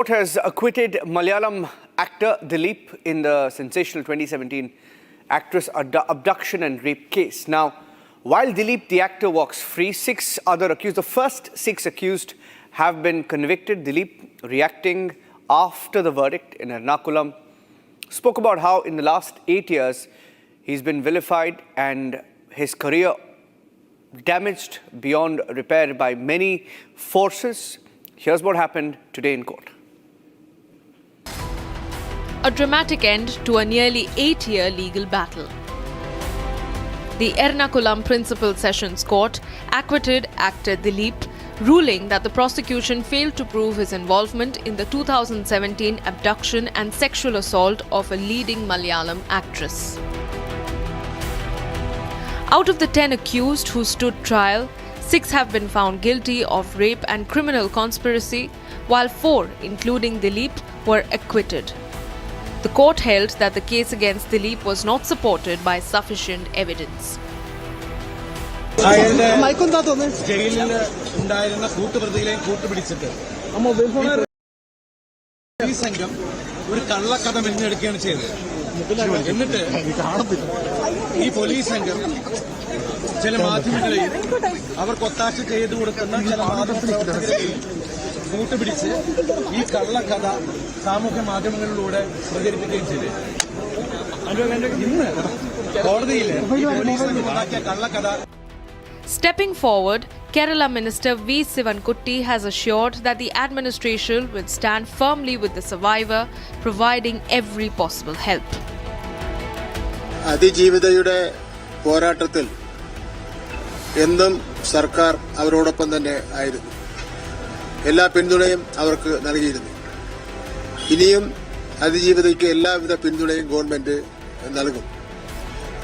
Court has acquitted Malayalam actor Dileep in the sensational 2017 actress abduction and rape case. Now, while Dileep, the actor, walks free, the first six accused have been convicted. Dileep, reacting after the verdict in Ernakulam, spoke about how in the last 8 years he's been vilified and his career damaged beyond repair by many forces. Here's what happened today in court. A dramatic end to a nearly 8-year legal battle. The Ernakulam Principal Sessions Court acquitted actor Dileep, ruling that the prosecution failed to prove his involvement in the 2017 abduction and sexual assault of a leading Malayalam actress. Out of the 10 accused who stood trial, 6 have been found guilty of rape and criminal conspiracy, while 4, including Dileep, were acquitted. The court held that the case against Dileep was not supported by sufficient evidence. Stepping forward, Kerala Minister V. Sivankutty has assured that the administration will stand firmly with the survivor, providing every possible help. അതിജീവിതയുടെ പോരാട്ടത്തിൽ എന്നും സർക്കാർ അവരോടൊപ്പം തന്നെ ആയിരുന്നു. എല്ലാ പിന്തുണയും അവർക്ക് നൽകിയിരുന്നു. ഇനിയും അതിജീവിതയ്ക്ക് എല്ലാവിധ പിന്തുണയും ഗവൺമെന്റ് നൽകും.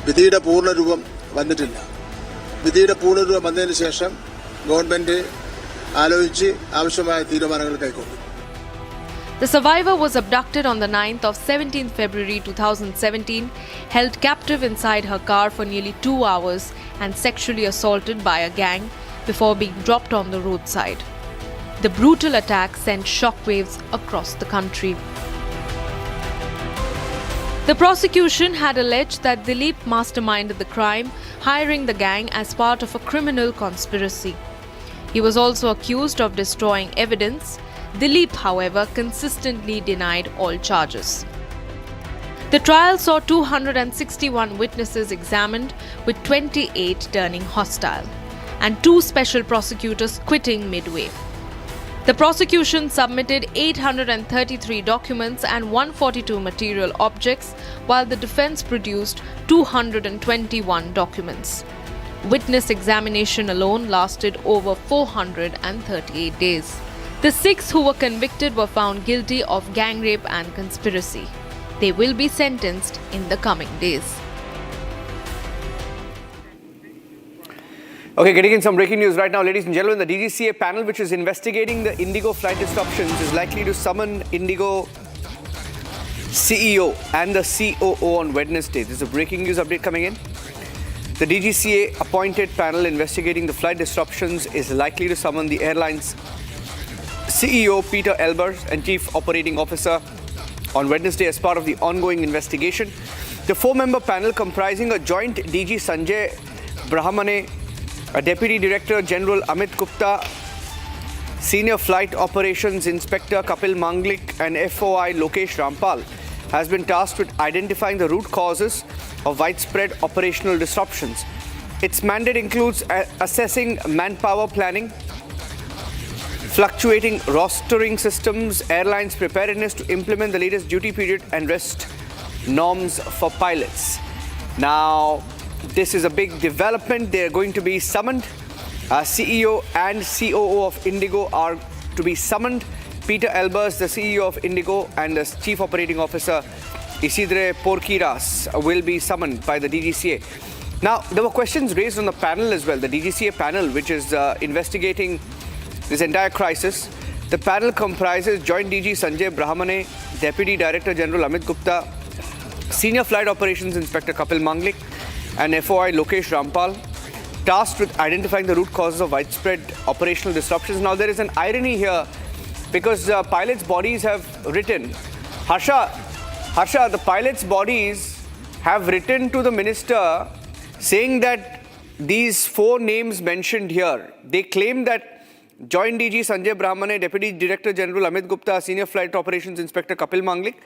വിധിയുടെ പൂർണ്ണരൂപം വന്നിട്ടില്ല. വിധിയുടെ പൂർണ്ണരൂപം വന്നതിന് ശേഷം ഗവൺമെന്റ് ആലോചിച്ച് ആവശ്യമായ തീരുമാനങ്ങൾ കൈക്കൊള്ളും. The survivor was abducted on the 9th of 17th February 2017, held captive inside her car for nearly 2 hours and sexually assaulted by a gang before being dropped on the roadside. The brutal attack sent shockwaves across the country. The prosecution had alleged that Dileep masterminded the crime, hiring the gang as part of a criminal conspiracy. He was also accused of destroying evidence. Dileep, however, consistently denied all charges. The trial saw 261 witnesses examined, with 28 turning hostile, and 2 special prosecutors quitting midway. The prosecution submitted 833 documents and 142 material objects, while the defense produced 221 documents. Witness examination alone lasted over 438 days. The 6 who were convicted were found guilty of gang rape and conspiracy. They will be sentenced in the coming days. Okay, getting in some breaking news right now, ladies and gentlemen. The DGCA panel, which is investigating the Indigo flight disruptions, is likely to summon Indigo CEO and the COO on Wednesday. This is a breaking news update coming in. The DGCA appointed panel investigating the flight disruptions is likely to summon the airline's CEO Peter Elbers and Chief Operating Officer on Wednesday as part of the ongoing investigation. The 4-member panel, comprising a joint DG Sanjay Brahmane, a Deputy Director General Amit Gupta, Senior Flight Operations Inspector Kapil Manglik and FOI Lokesh Rampal, has been tasked with identifying the root causes of widespread operational disruptions. Its mandate includes assessing manpower planning, fluctuating rostering systems, airlines' preparedness to implement the latest duty period and rest norms for pilots. Now, this is a big development. They're going to be summoned. CEO and COO of Indigo are to be summoned. Peter Elbers, the CEO of Indigo, and the Chief Operating Officer Isidre Porquiras will be summoned by the DGCA. Now, there were questions raised on the panel as well. The DGCA panel, which is investigating this entire crisis. The panel comprises Joint DG Sanjay Brahmane, Deputy Director General Amit Gupta, Senior Flight Operations Inspector Kapil Manglik, and FOI Lokesh Rampal, tasked with identifying the root causes of widespread operational disruptions. Now, there is an irony here because pilots' bodies have written. Harsha, the pilots' bodies have written to the minister saying that these 4 names mentioned here, they claim that Joint DG Sanjay Brahmane, Deputy Director General Amit Gupta, Senior Flight Operations Inspector Kapil Manglik,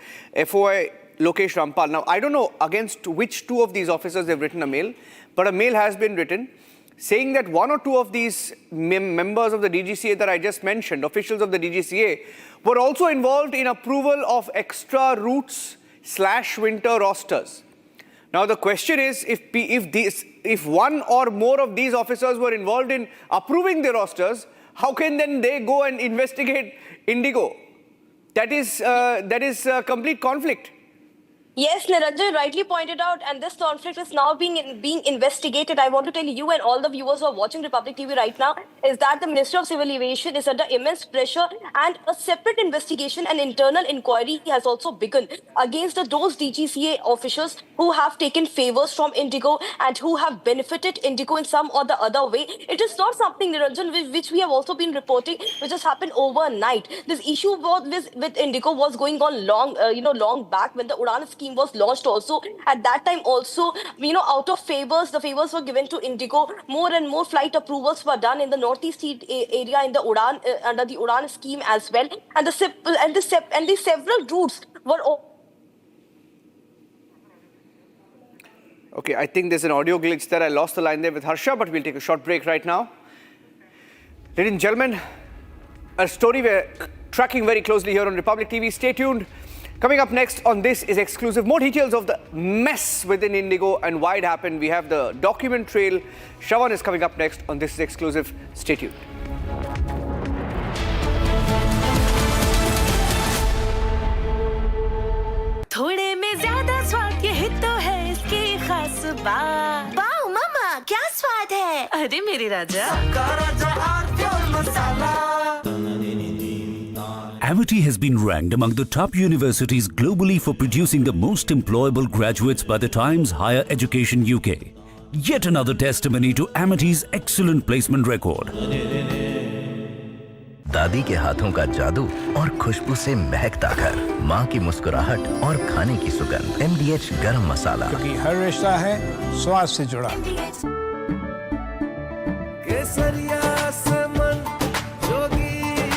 FOI Lokesh Rampal. Now, I don't know against which 2 of these officers they've written a mail, but a mail has been written saying that 1 or 2 of these members of the DGCA that I just mentioned, officials of the DGCA, were also involved in approval of extra routes/winter rosters. Now, the question is, if 1 or more of these officers were involved in approving the rosters, how can then they go and investigate Indigo? That is complete conflict. Yes, Niranjan rightly pointed out, and this conflict is now being investigated. I want to tell you and all the viewers who are watching Republic TV right now is that the Ministry of Civil Aviation is under immense pressure, and a separate investigation and internal inquiry has also begun against those DGCA officials who have taken favors from Indigo and who have benefited Indigo in some or the other way. It is not something, Niranjan, which we have also been reporting, which has happened overnight. This issue with Indigo was going on long back when the Udan scheme was launched also. At that time also, out of favors, the favors were given to Indigo. More and more flight approvals were done in the northeast area in the Udan, under the Udan scheme as well. And the several routes were... Okay, I think there's an audio glitch there. I lost the line there with Harsha, but we'll take a short break right now. Ladies and gentlemen, a story we're tracking very closely here on Republic TV. Stay tuned. Coming up next on This Is Exclusive, more details of the mess within Indigo and why it happened. We have the document trail. Shravan is coming up next on This Is Exclusive. Stay tuned. थोड़े में ज्यादा स्वाद ये तो है इसकी खास बात। वाओ मामा, क्या स्वाद है? अरे मेरे राजा, Amity has been ranked among the top universities globally for producing the most employable graduates by the Times Higher Education UK. Yet another testimony to Amity's excellent placement record. दादी के हाथों का जादू और खुशबू से महकता घर, माँ की मुस्कुराहट और खाने की सुगंध। MDH गरम मसाला, क्योंकि हर रिश्ता है स्वाद से जुड़ा। केसरिया से मन जोगी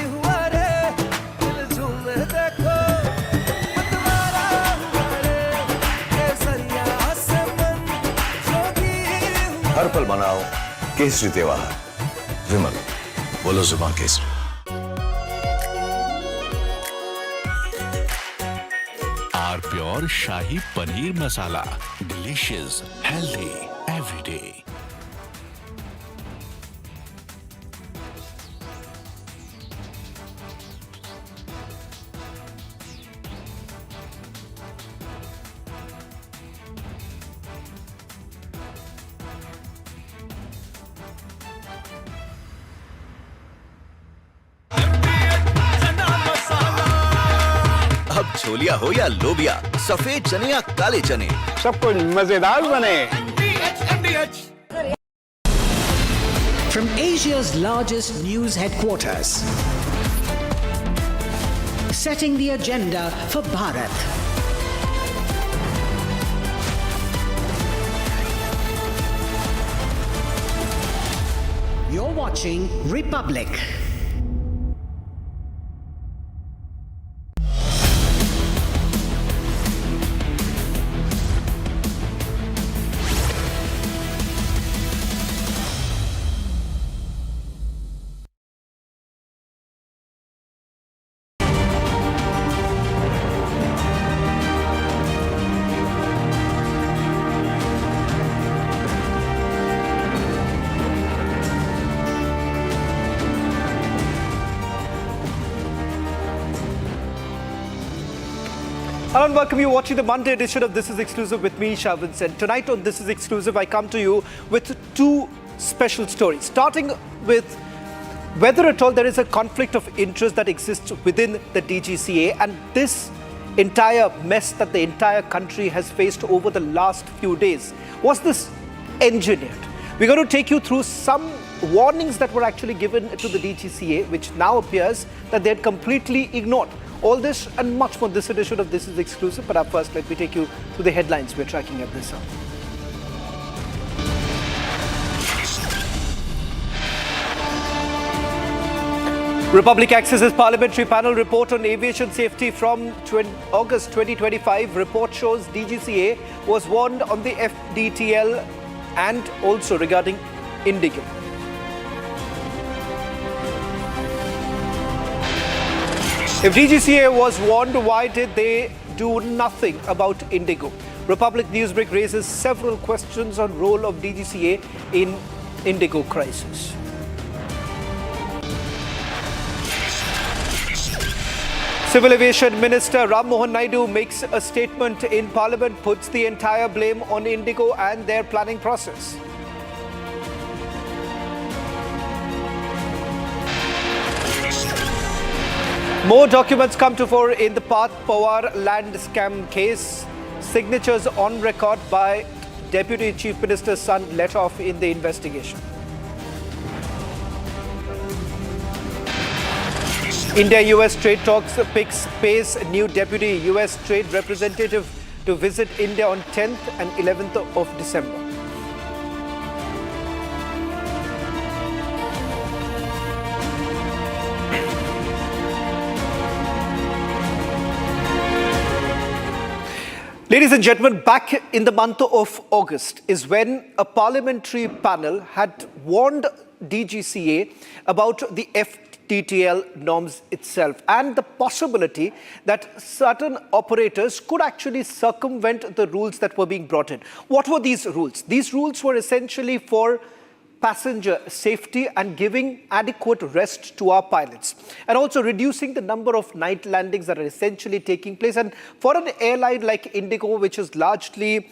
हुआ रे, दिल झूमे देखो मतवारा हुआ रे। केसरिया से मन जोगी हुआ। हर पल मनाओ केसरी त्योहार। विमल, बोलो जुबान केसरी। प्योर शाही paneer masala, delicious, healthy every day. अब छोलिया हो या लोबिया, सफेद चने या काले चने, सब कुछ मजेदार बने। From Asia's largest news headquarters, setting the agenda for Bharat. You're watching Republic. Hello and welcome you watching the Monday edition of This Is Exclusive with me, Shavin Sen. Tonight on This Is Exclusive, I come to you with 2 special stories. Starting with whether at all there is a conflict of interest that exists within the DGCA and this entire mess that the entire country has faced over the last few days. Was this engineered? We're going to take you through some warnings that were actually given to the DGCA, which now appears that they had completely ignored. All this and much more this edition of This Is Exclusive. But up first, let me take you to the headlines we're tracking at this hour. Republic accesses Parliamentary Panel report on aviation safety from August 2025. Report shows DGCA was warned on the FDTL and also regarding Indigo. If DGCA was warned, why did they do nothing about Indigo? Republic Newsbreak raises several questions on role of DGCA in Indigo crisis. Civil Aviation Minister Ram Mohan Naidu makes a statement in Parliament, puts the entire blame on Indigo and their planning process. More documents come to fore in the Parth Pawar land scam case. Signatures on record by Deputy Chief Minister's son let off in the investigation. India-US trade talks picks pace. New Deputy US Trade Representative to visit India on 10th and 11th of December. Ladies and gentlemen, back in the month of August is when a parliamentary panel had warned DGCA about the FDTL norms itself and the possibility that certain operators could actually circumvent the rules that were being brought in. What were these rules? These rules were essentially for passenger safety and giving adequate rest to our pilots, and also reducing the number of night landings that are essentially taking place. And for an airline like Indigo, which is largely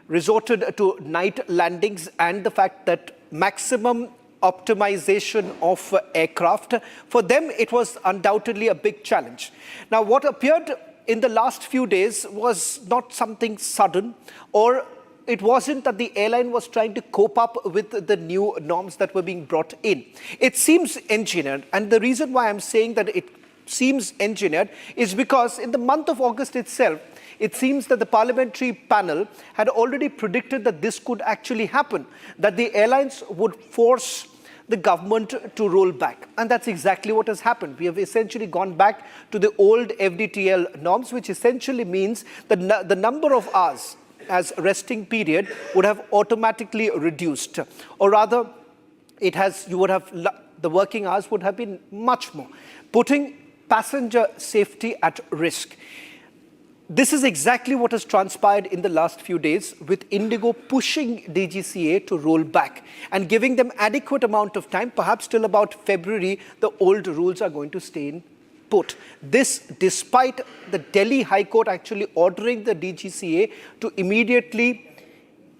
resorted to night landings, and the fact that maximum optimization of aircraft, for them it was undoubtedly a big challenge. Now, what appeared in the last few days was not something sudden, or it wasn't that the airline was trying to cope up with the new norms that were being brought in. It seems engineered, and the reason why I'm saying that it seems engineered is because in the month of August itself, it seems that the parliamentary panel had already predicted that this could actually happen, that the airlines would force the government to roll back. And that's exactly what has happened. We have essentially gone back to the old FDTL norms, which essentially means that the number of hours as resting period would have automatically reduced, or rather the working hours would have been much more, putting passenger safety at risk. This is exactly what has transpired in the last few days, with Indigo pushing DGCA to roll back and giving them adequate amount of time. Perhaps till about February, the old rules are going to stay in put. This despite the Delhi High Court actually ordering the DGCA to immediately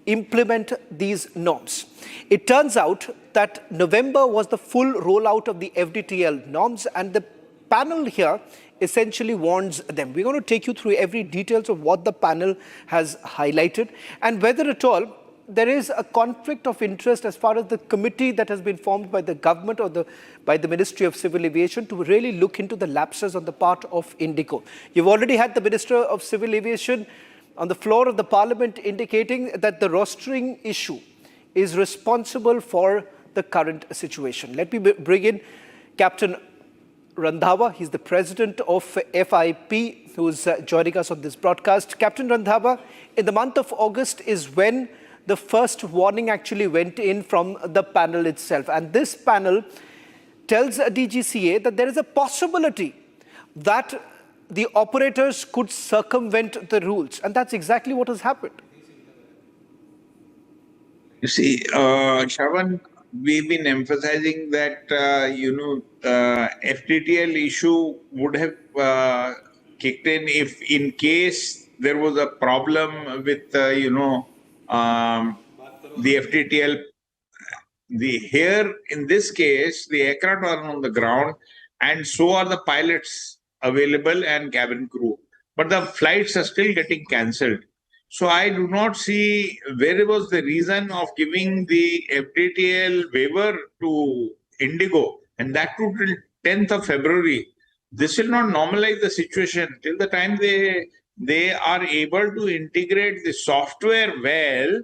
implement these norms. It turns out that November was the full rollout of the FDTL norms, and the panel here essentially warns them. We're going to take you through every details of what the panel has highlighted and whether at all there is a conflict of interest as far as the committee that has been formed by the government or by the Ministry of Civil Aviation to really look into the lapses on the part of Indigo. You've already had the Minister of Civil Aviation on the floor of the Parliament indicating that the rostering issue is responsible for the current situation. Let me bring in Captain Randhawa. He's the president of FIP, who's joining us on this broadcast. Captain Randhawa, in the month of August is when the first warning actually went in from the panel itself. And this panel tells DGCA that there is a possibility that the operators could circumvent the rules. And that's exactly what has happened. You see, Shravan, we've been emphasizing that, FTTL issue would have kicked in in case there was a problem with, the FTTL. Here, in this case, the aircraft are on the ground and so are the pilots available and cabin crew. But the flights are still getting cancelled. So I do not see where was the reason of giving the FDTL waiver to Indigo, and that too till 10th of February. This will not normalize the situation till the time they are able to integrate the software well.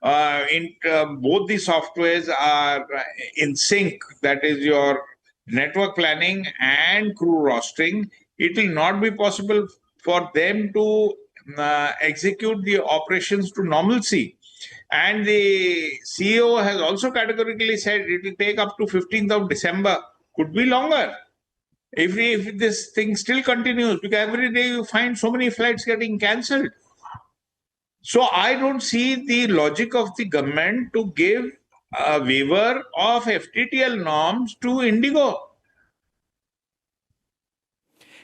Both the softwares are in sync. That is your network planning and crew rostering. It will not be possible for them to execute the operations to normalcy. And the CEO has also categorically said it will take up to 15th of December, could be longer. If this thing still continues, because every day you find so many flights getting cancelled. So I don't see the logic of the government to give a waiver of FTTL norms to Indigo.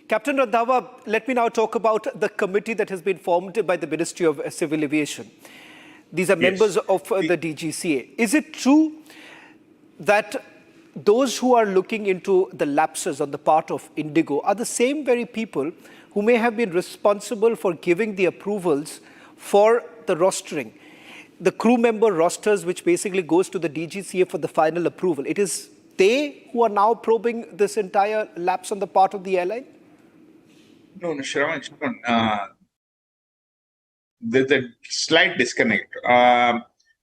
Captain Randhawa, let me now talk about the committee that has been formed by the Ministry of Civil Aviation. These are members of the DGCA. Is it true that those who are looking into the lapses on the part of Indigo are the same very people who may have been responsible for giving the approvals for the rostering, the crew member rosters, which basically goes to the DGCA for the final approval? It is they who are now probing this entire lapse on the part of the airline? No, Shravan, there's a slight disconnect.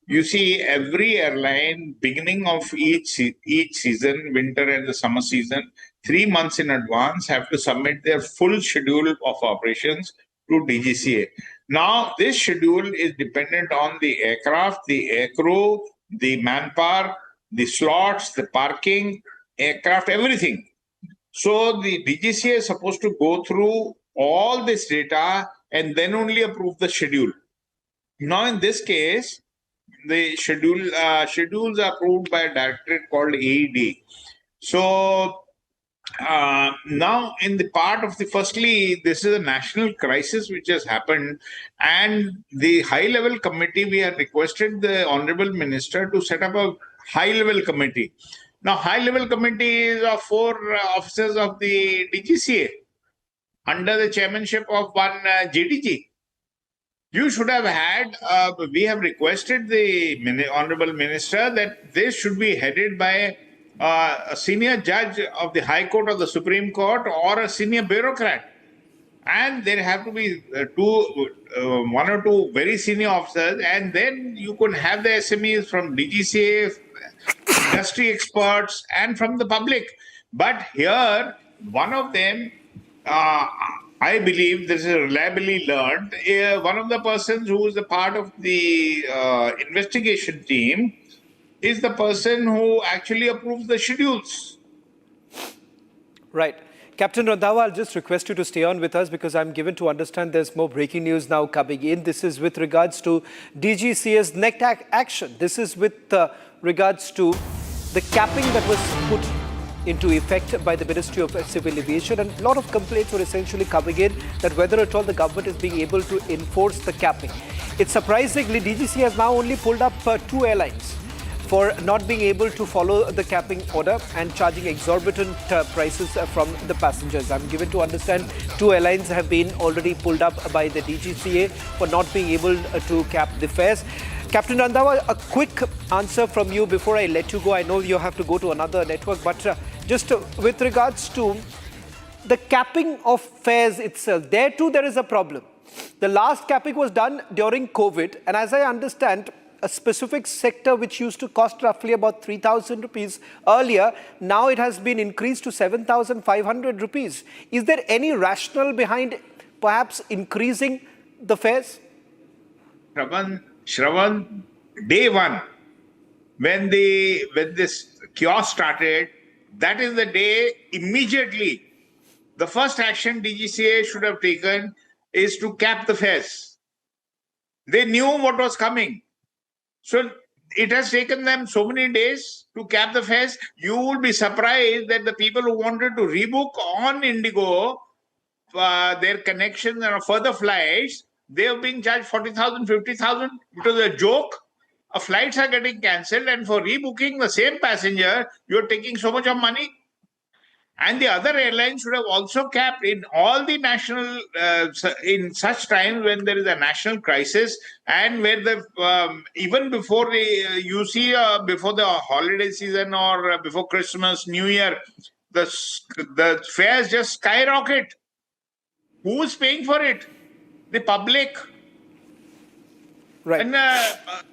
You see, every airline, beginning of each season, winter and the summer season, 3 months in advance, have to submit their full schedule of operations to DGCA. Now, this schedule is dependent on the aircraft, the aircrew, the manpower, the slots, the parking, aircraft, everything. So the DGCA is supposed to go through all this data and then only approve the schedule. Now, in this case, the schedules are approved by a directorate called AED. So now, in the part of firstly, this is a national crisis which has happened, and the high-level committee, we have requested the Honorable Minister to set up a high-level committee. Now, high-level committee is of 4 officers of the DGCA under the chairmanship of one JDG. You should have had, we have requested the Honorable Minister that this should be headed by a senior judge of the High Court or the Supreme Court or a senior bureaucrat. And there have to be 1 or 2 very senior officers, and then you could have the SMEs from DGCA, industry experts, and from the public. But here, one of them, I believe this is reliably learned, one of the persons who is a part of the investigation team is the person who actually approves the schedules. Right. Captain Randhawa, I'll just request you to stay on with us because I'm given to understand there's more breaking news now coming in. This is with regards to DGCA's next action. This is with regards to the capping that was put into effect by the Ministry of Civil Aviation, and a lot of complaints were essentially coming in that whether at all the government is being able to enforce the capping. It's surprisingly, DGCA has now only pulled up 2 airlines for not being able to follow the capping order and charging exorbitant prices from the passengers. I'm given to understand 2 airlines have been already pulled up by the DGCA for not being able to cap the fares. Captain Randhawa, a quick answer from you before I let you go. I know you have to go to another network, but just with regards to the capping of fares itself, there too there is a problem. The last capping was done during COVID, and as I understand, a specific sector which used to cost roughly about 3,000 rupees earlier, now it has been increased to 7,500 rupees. Is there any rationale behind perhaps increasing the fares? Shravan, day one, when this kiosk started, that is the day immediately the first action DGCA should have taken is to cap the fares. They knew what was coming. So it has taken them so many days to cap the fares. You will be surprised that the people who wanted to rebook on Indigo their connections and further flights, they have been charged 40,000, 50,000. It was a joke. Flights are getting cancelled, and for rebooking the same passenger, you are taking so much of money. And the other airlines should have also capped in all the national, in such times when there is a national crisis and where the, even before you see before the holiday season or before Christmas, New Year, the fares just skyrocket. Who is paying for it? The public. Right. And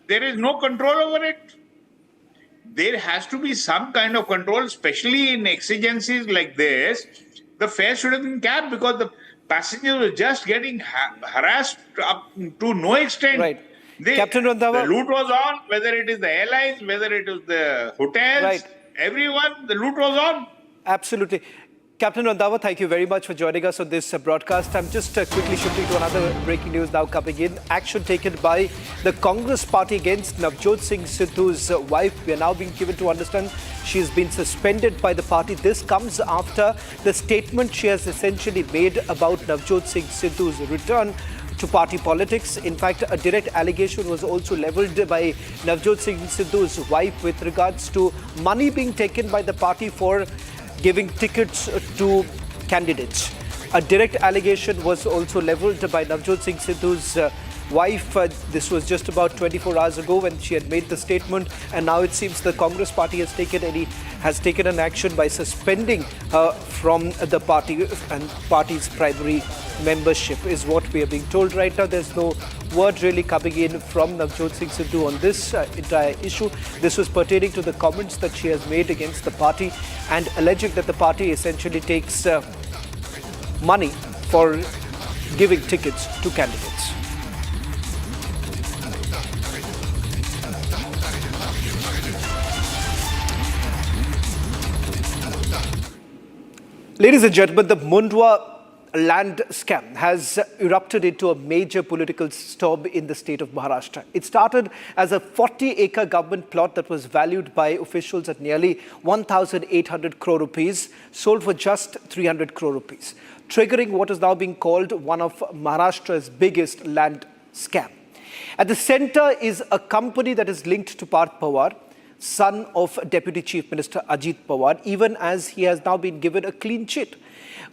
there is no control over it. There has to be some kind of control, especially in exigencies like this. The fare should have been capped because the passengers were just getting harassed up to no extent. Right. Captain Randhawa. The loot was on, whether it is the airlines, whether it is the hotels, right. Everyone, the loot was on. Absolutely. Captain Randhawa, thank you very much for joining us on this broadcast. I'm just quickly shifting to another breaking news now coming in. Action taken by the Congress party against Navjot Singh Sidhu's wife. We are now being given to understand she has been suspended by the party. This comes after the statement she has essentially made about Navjot Singh Sidhu's return to party politics. In fact, a direct allegation was also levelled by Navjot Singh Sidhu's wife with regards to money being taken by the party for giving tickets to candidates. A direct allegation was also levelled by Navjot Singh Sidhu's wife. This was just about 24 hours ago when she had made the statement, and now it seems the Congress party has taken an action by suspending her from the party and party's primary membership, is what we are being told right now. There's no word really coming in from Navjot Singh Sidhu on this entire issue. This was pertaining to the comments that she has made against the party and alleging that the party essentially takes money for giving tickets to candidates. Ladies and gentlemen, the Mundwa land scam has erupted into a major political storm in the state of Maharashtra. It started as a 40-acre government plot that was valued by officials at nearly 1,800 crore rupees, sold for just 300 crore rupees, triggering what is now being called one of Maharashtra's biggest land scam. At the center is a company that is linked to Parth Pawar, son of Deputy Chief Minister Ajit Pawar, even as he has now been given a clean chit.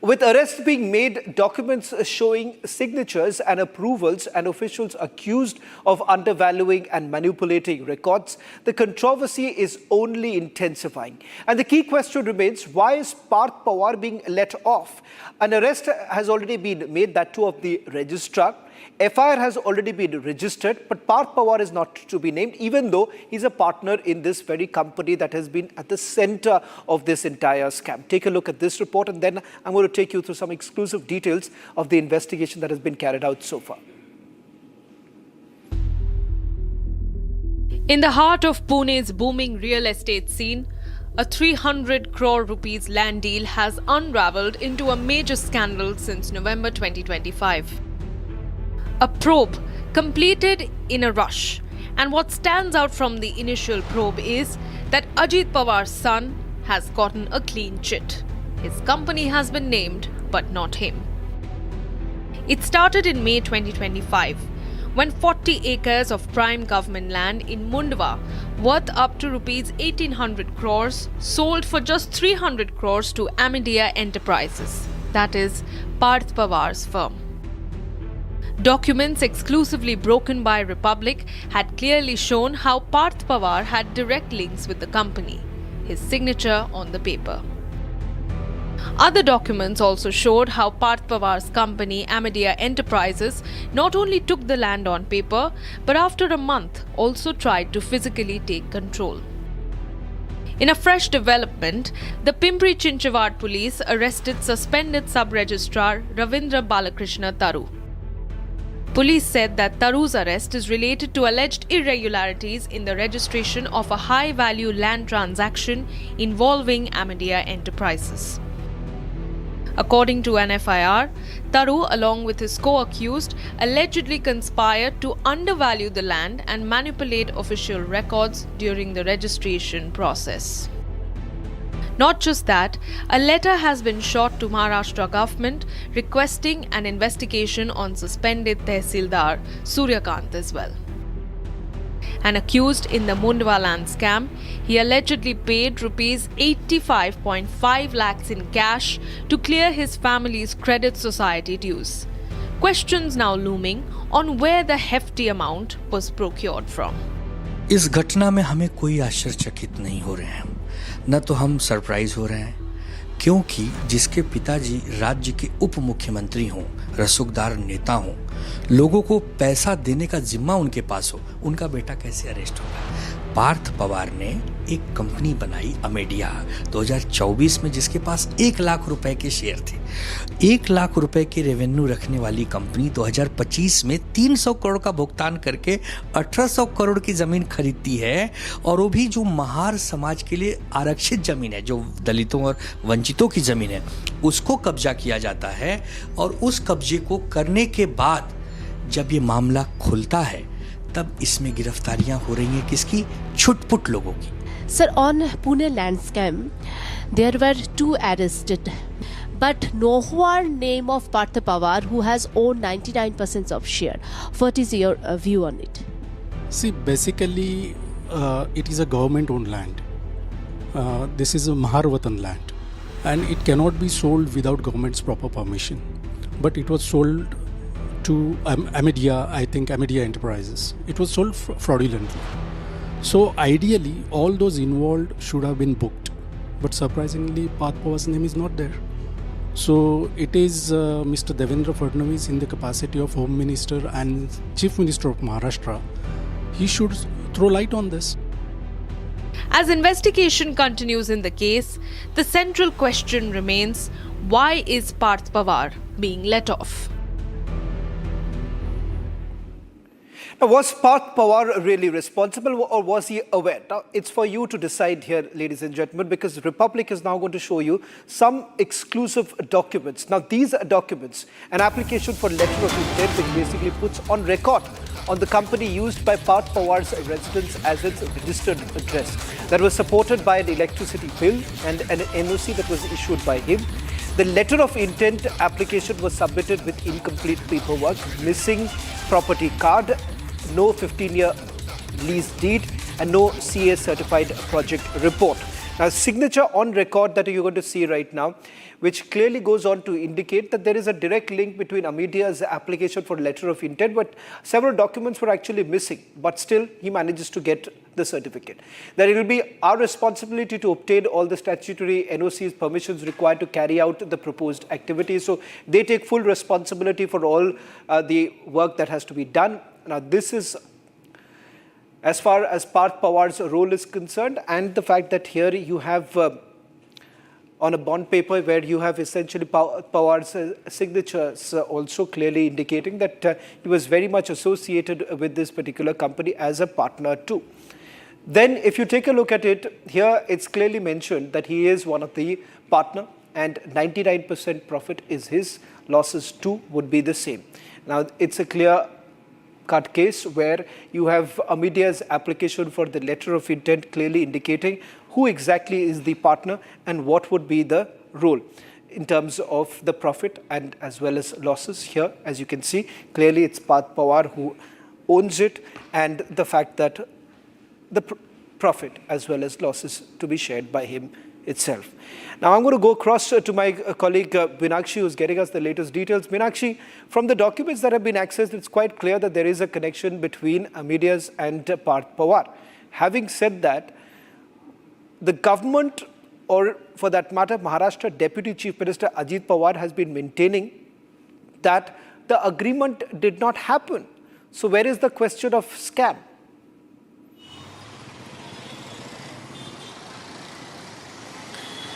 With arrests being made, documents showing signatures and approvals, and officials accused of undervaluing and manipulating records, the controversy is only intensifying. And the key question remains, why is Parth Pawar being let off? An arrest has already been made, that too of the registrar. FIR has already been registered, but Parth Pawar is not to be named, even though he's a partner in this very company that has been at the center of this entire scam. Take a look at this report, and then I'm going to take you through some exclusive details of the investigation that has been carried out so far. In the heart of Pune's booming real estate scene, a 300 crore rupees land deal has unraveled into a major scandal since November 2025. A probe completed in a rush, and what stands out from the initial probe is that Ajit Pawar's son has gotten a clean chit. His company has been named, but not him. It started in May 2025, when 40 acres of prime government land in Mundwa, worth up to rupees 1800 crores, sold for just 300 crores to Amidia Enterprises, that is, Parth Pawar's firm. Documents exclusively broken by Republic had clearly shown how Parth Pawar had direct links with the company, his signature on the paper. Other documents also showed how Parth Pawar's company, Amidia Enterprises, not only took the land on paper, but after a month also tried to physically take control. In a fresh development, the Pimpri Chinchwad police arrested suspended sub-registrar Ravindra Balakrishna Taru. Police said that Taru's arrest is related to alleged irregularities in the registration of a high-value land transaction involving Amidia Enterprises. According to an FIR, Taru, along with his co-accused, allegedly conspired to undervalue the land and manipulate official records during the registration process. Not just that, a letter has been shot to Maharashtra government requesting an investigation on suspended Tehsildar Suryakant as well. and accused in the Mundwa land scam. He allegedly paid rupees 85.5 lakhs in cash to clear his family's credit society dues. Questions now looming on where the hefty amount was procured from. इस घटना में हमें कोई आश्चर्यचकित नहीं हो रहे हैं, न तो हम सरप्राइज हो रहे हैं, क्योंकि जिसके पिताजी राज्य के उप मुख्यमंत्री हों, रसूखदार नेता हों, लोगों को पैसा देने का जिम्मा उनके पास हो, उनका बेटा कैसे अरेस्ट होगा? पार्थ पवार ने एक कंपनी बनाई अमेडिया 2024 में, जिसके पास 1 लाख रुपए के शेयर थे। 1 लाख रुपए के रेवेन्यू रखने वाली कंपनी 2025 में 300 करोड़ का भुगतान करके 1800 करोड़ की जमीन खरीदती है, और वो भी जो महार समाज के लिए आरक्षित जमीन है, जो दलितों और वंचितों की जमीन है, उसको कब्जा किया जाता है। और उस कब्जे को करने के बाद जब ये मामला खुलता है, तब इसमें गिरफ्तारियां हो रही हैं किसकी? छुटपुट लोगों की। Sir, on Pune land scam, there were 2 arrested, but nowhere name of Parth Pawar, who has owned 99% of share. What is your view on it? See, basically, it is a government-owned land. This is a Maharashtra land, and it cannot be sold without government's proper permission. But it was sold to Amedia, I think Amedia Enterprises. It was sold fraudulently. So ideally, all those involved should have been booked. But surprisingly, Parth Pawar's name is not there. So it is Mr. Devendra Fadnavis, in the capacity of Home Minister and Chief Minister of Maharashtra, he should throw light on this. As investigation continues in the case, the central question remains, why is Parth Pawar being let off? Now, was Parth Pawar really responsible, or was he aware? Now, it's for you to decide here, ladies and gentlemen, because Republic is now going to show you some exclusive documents. Now, these documents, an application for letter of intent, which basically puts on record on the company used by Parth Pawar's residence as its registered address, that was supported by an electricity bill and an NOC that was issued by him. The letter of intent application was submitted with incomplete paperwork, missing property card, no 15-year lease deed, and no CA certified project report. Now, signature on record that you're going to see right now, which clearly goes on to indicate that there is a direct link between Amedia's application for letter of intent, but several documents were actually missing, but still he manages to get the certificate. That it will be our responsibility to obtain all the statutory NOCs, permissions required to carry out the proposed activities. So they take full responsibility for all the work that has to be done. Now, this is as far as Parth Pawar's role is concerned, and the fact that here you have on a bond paper where you have essentially Pawar's signatures also clearly indicating that he was very much associated with this particular company as a partner too. Then if you take a look at it, here it's clearly mentioned that he is one of the partner and 99% profit is his, losses too would be the same. Now, it's a clear cut case where you have Amedia's application for the letter of intent clearly indicating who exactly is the partner and what would be the role in terms of the profit and as well as losses. Here, as you can see, clearly it's Parth Pawar who owns it, and the fact that the profit as well as losses to be shared by him itself. Now, I'm going to go across to my colleague Meenakshi, who's getting us the latest details. Meenakshi, from the documents that have been accessed, it's quite clear that there is a connection between Amedia's and Parth Pawar. Having said that, the government, or for that matter, Maharashtra Deputy Chief Minister Ajit Pawar has been maintaining that the agreement did not happen. So where is the question of scam?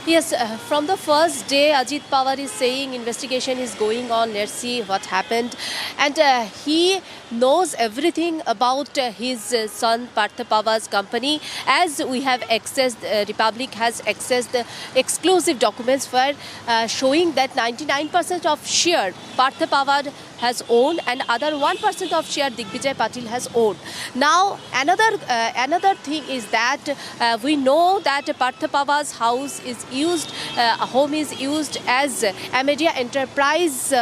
Yes, from the first day, Ajit Pawar is saying investigation is going on, let's see what happened. And he knows everything about his son Parth Pawar's company. As we have accessed, Republic has accessed the exclusive documents for showing that 99% of share Parth Pawar has owned and other 1% of share Digvijay Patil has owned. Now another thing is that we know that Parth Pawar's house is used, home is used as a media enterprise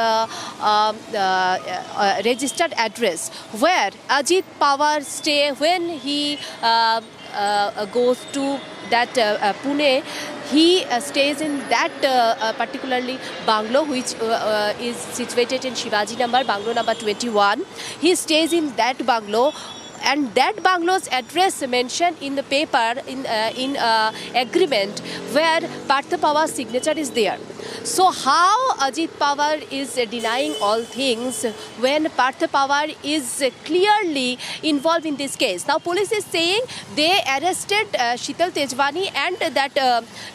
registered address where Ajit Pawar stay when he goes to that Pune. He stays in that particularly bungalow which is situated in Shivaji bungalow number 21. He stays in that bungalow, and that bungalow's address mentioned in the paper in agreement where Parth Pawar's signature is there. So how Ajit Pawar is denying all things when Parth Pawar is clearly involved in this case? Now police is saying they arrested Sheetal Tejwani and that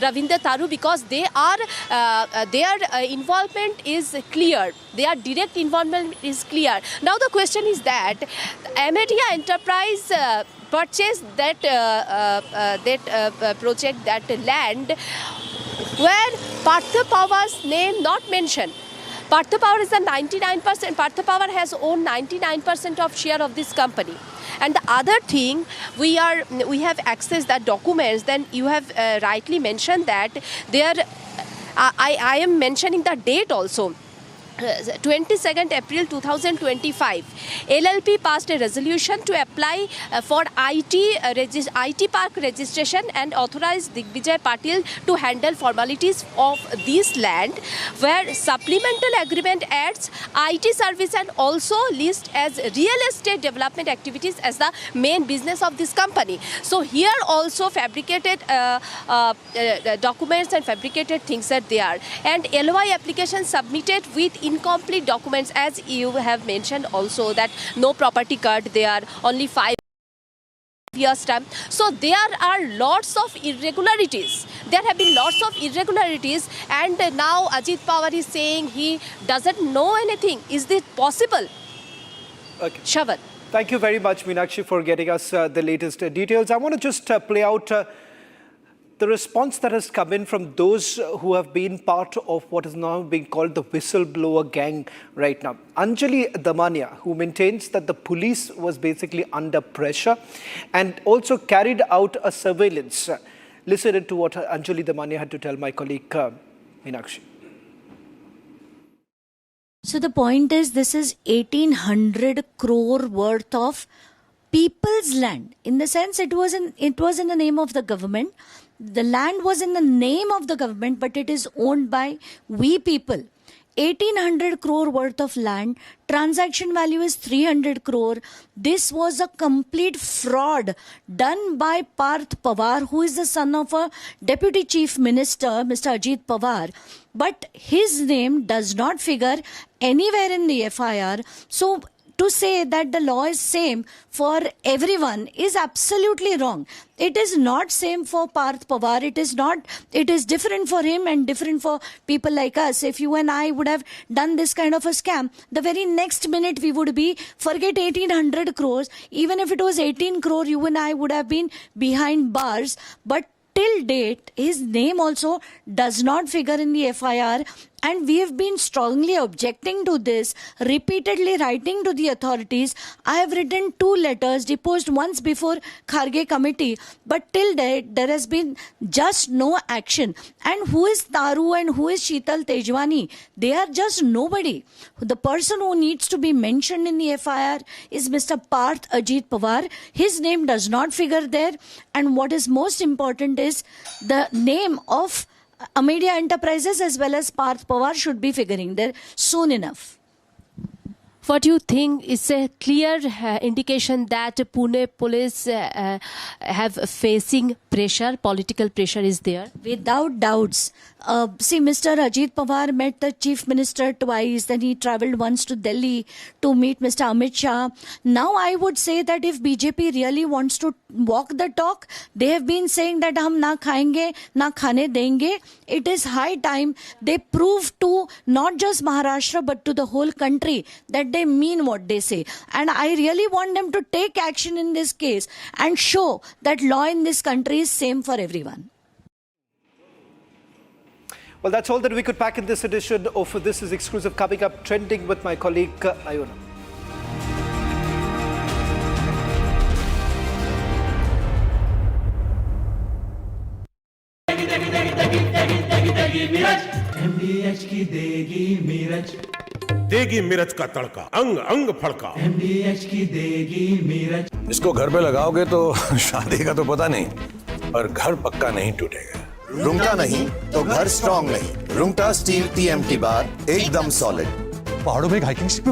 Ravinder Taru because their involvement is clear. Their direct involvement is clear. Now the question is that Media Enterprise purchased that project, that land, where Parth Pawar's name not mentioned. Parth Pawar is the 99%. Parth Pawar has owned 99% of share of this company. And the other thing, we have accessed that documents. Then you have rightly mentioned that there. I am mentioning the date also. 22nd April 2025, LLP passed a resolution to apply for IT Park registration and authorized Digvijay Patil to handle formalities of this land, where supplemental agreement adds IT service and also list as real estate development activities as the main business of this company. So here also fabricated documents and fabricated things are there, and LOI application submitted with incomplete documents, as you have mentioned also, that no property card there, only 5 years time. So there are lots of irregularities. There have been lots of irregularities, and now Ajit Pawar is saying he doesn't know anything. Is this possible? Okay. Shravan. Thank you very much, Meenakshi, for getting us the latest details. I want to just play out the response that has come in from those who have been part of what is now being called the whistleblower gang right now. Anjali Damania, who maintains that the police was basically under pressure and also carried out a surveillance. Listen to what Anjali Damania had to tell my colleague Meenakshi. So the point is, this is 1800 crore worth of people's land. In the sense, it was in the name of the government. The land was in the name of the government, but it is owned by we people. 1800 crore worth of land. Transaction value is 300 crore. This was a complete fraud done by Parth Pawar, who is the son of a deputy chief minister, Mr. Ajit Pawar. But his name does not figure anywhere in the FIR. So to say that the law is same for everyone is absolutely wrong. It is not same for Parth Pawar. It is different for him and different for people like us. If you and I would have done this kind of a scam, the very next minute we would be, forget 1800 crores, even if it was 18 crore, you and I would have been behind bars. But till date, his name also does not figure in the FIR. And we have been strongly objecting to this, repeatedly writing to the authorities. I have written 2 letters, deposed once before Kharge committee, but till date there has been just no action. And who is Taru and who is Sheetal Tejwani? They are just nobody. The person who needs to be mentioned in the FIR is Mr. Parth Ajit Pawar. His name does not figure there. And what is most important is the name of Media Enterprises as well as Parth Pawar should be figuring there soon enough. What do you think is a clear indication that Pune police have facing pressure, political pressure is there? Without doubts. See, Mr. Ajit Pawar met the Chief Minister twice, then he travelled once to Delhi to meet Mr. Amit Shah. Now I would say that if BJP really wants to walk the talk, they have been saying that hum na khayenge, na khane denge. It is high time they prove to not just Maharashtra but to the whole country that they mean what they say. And I really want them to take action in this case and show that law in this country is same for everyone. Well, that's all that we could pack in this edition of This Is Exclusive. Coming up, trending with my colleague Ayona. MDH की देगी मिर्च, देगी मिर्च का तड़का, अंग अंग फड़का। MDH की देगी मिर्च। इसको घर पे लगाओगे तो शादी का तो पता नहीं, पर घर पक्का नहीं टूटेगा। रुंगटा नहीं तो घर स्ट्रॉन्ग नहीं। रुंगटा स्टील TMT बार एकदम सॉलिड। पहाड़ों में एक हाइकिंग स्टिक